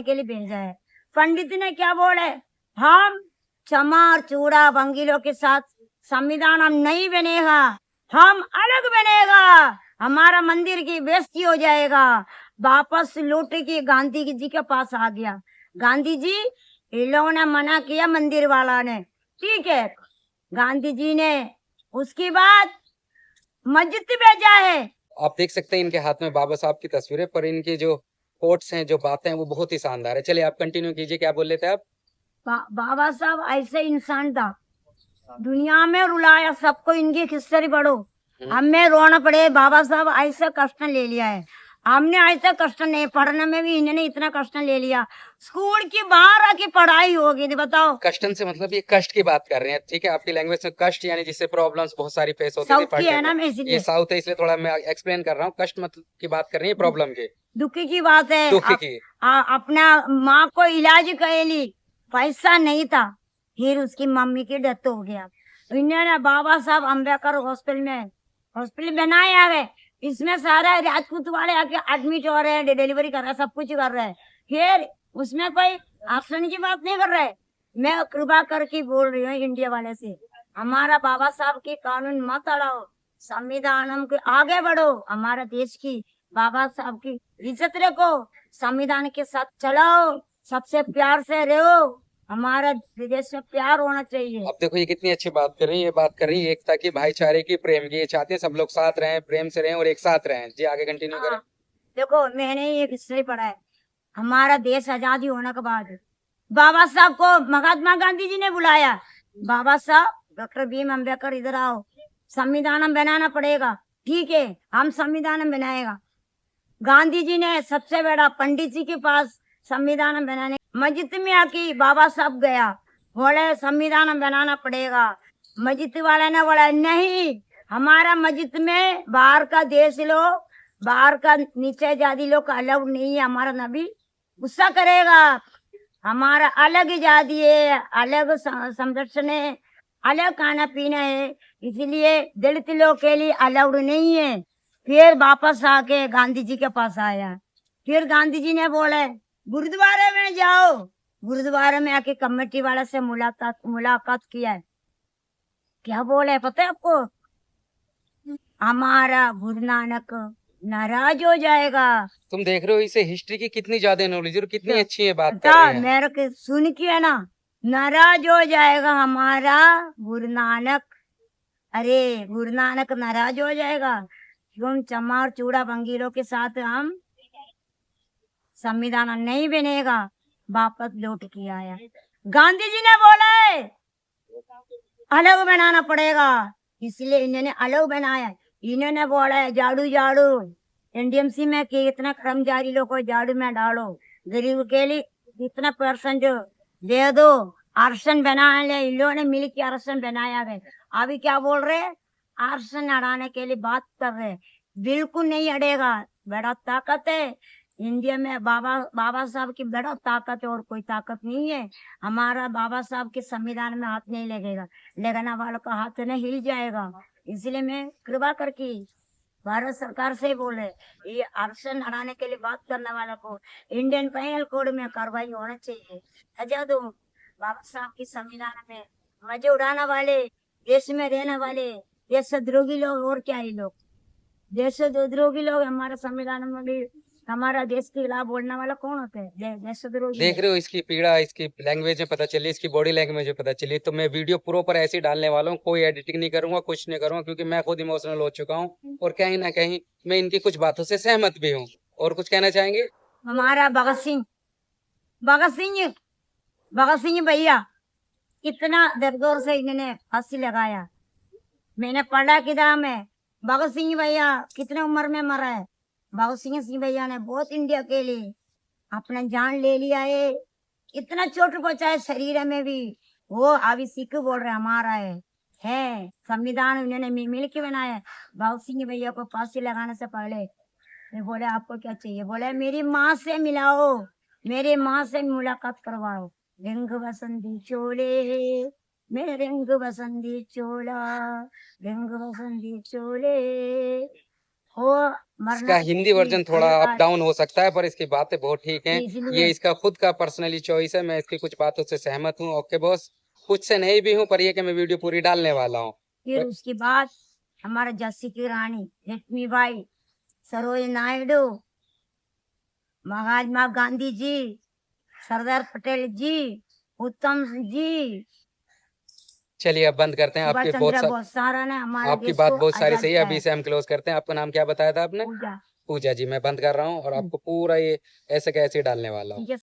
के लिए भेजा है। पंडित ने क्या बोले, हम चमार चूड़ा वंगीलों के साथ संविधान हम नहीं बनेगा, हम अलग बनेगा, हमारा मंदिर की बेइज्जती हो जाएगा। वापस लौट के गांधी जी के पास आ गया। गांधी जी, इन लोगों ने मना किया, मंदिर वाला ने, ठीक है। गांधी जी ने उसके बाद मस्जिद भेजा है। आप देख सकते हैं इनके हाथ में बाबा साहब की तस्वीर है, पर इनकी जो कोट्स हैं, जो बातें हैं, वो बहुत ही शानदार है। चलिए आप कंटिन्यू कीजिए, क्या बोल रहे थे आप? बाबा साहब ऐसे इंसान था, दुनिया में रुलाया सबको, इनकी हिस्ट्री पढ़ो। हमें रोना पड़े, बाबा साहब ऐसा कष्ट ले लिया है, हमने ऐसा कष्ट नहीं, पढ़ने में भी इन्होंने इतना कष्ट ले लिया। स्कूल की बाहर आके पढ़ाई होगी, बताओ। कष्टन से मतलब ये कष्ट की बात कर रहे हैं, ठीक है? आपकी लैंग्वेज में कष्ट यानी जिससे प्रॉब्लम्स बहुत सारी फेस होती थी साउथ की पढ़ने है ना, में। मैं ये इसलिए साउथ है, इसलिए थोड़ा मैं एक्सप्लेन कर रहा हूँ। कष्ट मतलब की बात कर रही है, प्रॉब्लम की, दुख की बात है। दुख की। अपना माँ को इलाज करेली, पैसा नहीं था, फिर उसकी मम्मी की डेथ हो गया। इन्होंने बाबा साहब अम्बेडकर हॉस्पिटल बनाया है। इसमें सारा राजपूत वाले आके एडमिट हो रहे हैं, डिलीवरी कर रहे हैं, सब कुछ कर रहे हैं। फिर उसमें कोई आश्चर्य की बात नहीं कर रहे। मैं कृपा करके बोल रही हूँ इंडिया वाले से, हमारा बाबा साहब की कानून मत अड़ाओ, संविधान के आगे बढ़ो, हमारा देश की बाबा साहब की इज्जत रखो, संविधान के साथ चलाओ, सबसे प्यार से रहो, हमारा देश में प्यार होना चाहिए। अब देखो ये कितनी अच्छी बात कर रही है, ये बात कर रही है एकता की, भाईचारे की, प्रेम की। ये चाहते हैं सब लोग साथ रहें, प्रेम से रहें और एक साथ रहें। जी आगे कंटिन्यू करें। देखो मैंने ये हिस्ट्री पढ़ा है, हमारा देश आजादी होने के बाद बाबा साहब को महात्मा गांधी जी ने बुलाया। बाबा साहब, डॉक्टर भीम अम्बेडकर इधर आओ, संविधान बनाना पड़ेगा। ठीक है, हम संविधान बनाएगा। गांधी जी ने सबसे बड़ा पंडित जी के पास संविधान बनाने, मस्जिद में आके बाबा साहब गया, बोले संविधान बनाना पड़ेगा। मस्जिद वाले ने बोला नहीं, हमारा मस्जिद में बाहर का देश लोग, बाहर का नीचे जाति लोग का अलाउड नहीं है, हमारा नबी गुस्सा करेगा, हमारा अलग जाति है, अलग संरक्षण है, अलग खाना पीना है, इसलिए दलित लोग के लिए अलाउड नहीं है। फिर वापस आके गांधी जी के पास आया। फिर गांधी जी ने बोले गुरुद्वारे में जाओ, गुरुद्वारे में आके कमेटी वाले से मुलाकात किया है। क्या बोले पता है आपको, हमारा गुरु नानक नाराज हो जाएगा। तुम देख रहे हो इसे हिस्ट्री की कितनी ज्यादा नॉलेज और कितनी अच्छी है बात कर रहे हैं। मेरे के सुन के ना, नाराज हो जाएगा हमारा गुरु नानक। अरे गुरु नानक नाराज हो जाएगा, क्यों चमार चूड़ा बंगीरों के साथ हम संविधान नहीं बनेगा। वापस लौट के आया। गांधी जी ने बोले अलग बनाना पड़ेगा, इसलिए इन्होंने अलग बनाया। इन्होंने बोला झाड़ू झाड़ू, एनडीएमसी में कि इतना कर्मचारी लोग को झाड़ू में डालो, गरीब के लिए इतना परसेंट दे दो, आरक्षण बना ले। इन लोगों ने मिल के आरक्षण बनाया है। अभी क्या बोल रहे, आरक्षण हटाने के लिए बात कर रहे, बिल्कुल नहीं हटेगा। बड़ा ताकत है इंडिया में, बाबा साहब की बड़ा ताकत है, और कोई ताकत नहीं है। हमारा बाबा साहब के संविधान में हाथ नहीं लगेगा, लगाने वालों का हाथ न हिल जाएगा। इसलिए मैं कृपा करके भारत सरकार से बोले, ये आरक्षण हटाने के लिए बात करने वाला को इंडियन पेनल कोड में कार्रवाई होना चाहिए। सजा दो बाबा साहब की संविधान में। मजे उड़ाने वाले, देश में रहने वाले देशद्रोही लोग, और क्या ही लोग, देशद्रोही लोग हमारे संविधान में भी, हमारा देश के खिलाफ बोलने वाला कौन होता है, देशद्रोही। देख रहे हो इसकी पीड़ा, इसकी लैंग्वेज में पता चली, इसकी बॉडी लैंग्वेज में पता चली। तो मैं वीडियो प्रॉपर ऐसे ही डालने वाला हूँ, कोई एडिटिंग नहीं करूंगा, कुछ नहीं करूंगा, क्योंकि मैं खुद इमोशनल हो चुका हूँ और कहीं ना कहीं मैं इनकी कुछ बातों से सहमत भी हूँ। और कुछ कहना चाहेंगे? हमारा भगत सिंह भैया कितना दरदोर से इन्होंने फांसी लगाया। मैंने पढ़ा किताब में, भगत सिंह भैया कितने उम्र में मरा है। भगत सिंह भैया ने बहुत इंडिया के लिए अपना जान ले लिया है, इतना चोट पहुंचा है शरीर में भी। वो अभी सिख बोल रहे हमारा है संविधान उन्होंने मिल के बनाया है। भगत सिंह भैया को फांसी लगाने से पहले मैं बोले आपको क्या चाहिए, बोले मेरी माँ से मिलाओ, मेरी माँ से मुलाकात करवाओ। रंग बसंती चोले, मेरे रंग बसंती चोला, रंग बसंती चोले, वो मरना इसका हिंदी वर्जन थोड़ा अप अल्लाह डाउन हो सकता है, पर इसकी बातें बहुत ठीक हैं। इसलिए ये इसका खुद का पर्सनली चॉइस है, मैं इसकी कुछ बातों से सहमत हूँ। ओके बॉस, कुछ से नहीं भी हूँ, पर ये कि मैं वीडियो पूरी डालने वाला हूँ। फिर उसके बाद हमारे झांसी की रानी लक्ष्मीबाई, सरोज नायडू, महात्मा गांधी जी, सरदार पटेल जी, उत्तम जी, चलिए अब बंद करते हैं। सुभाष आपके चंद्र बोस सारा ने हमारे आपकी देश बात को बहुत सारी आजाद सही है। किया अभी है। से हम क्लोज करते हैं। आपका नाम क्या बताया था आपने? पूजा पूजा जी। मैं बंद कर रहा हूँ और आपको पूरा ये ऐसे कैसे डालने वाला हूँ। ठीक है।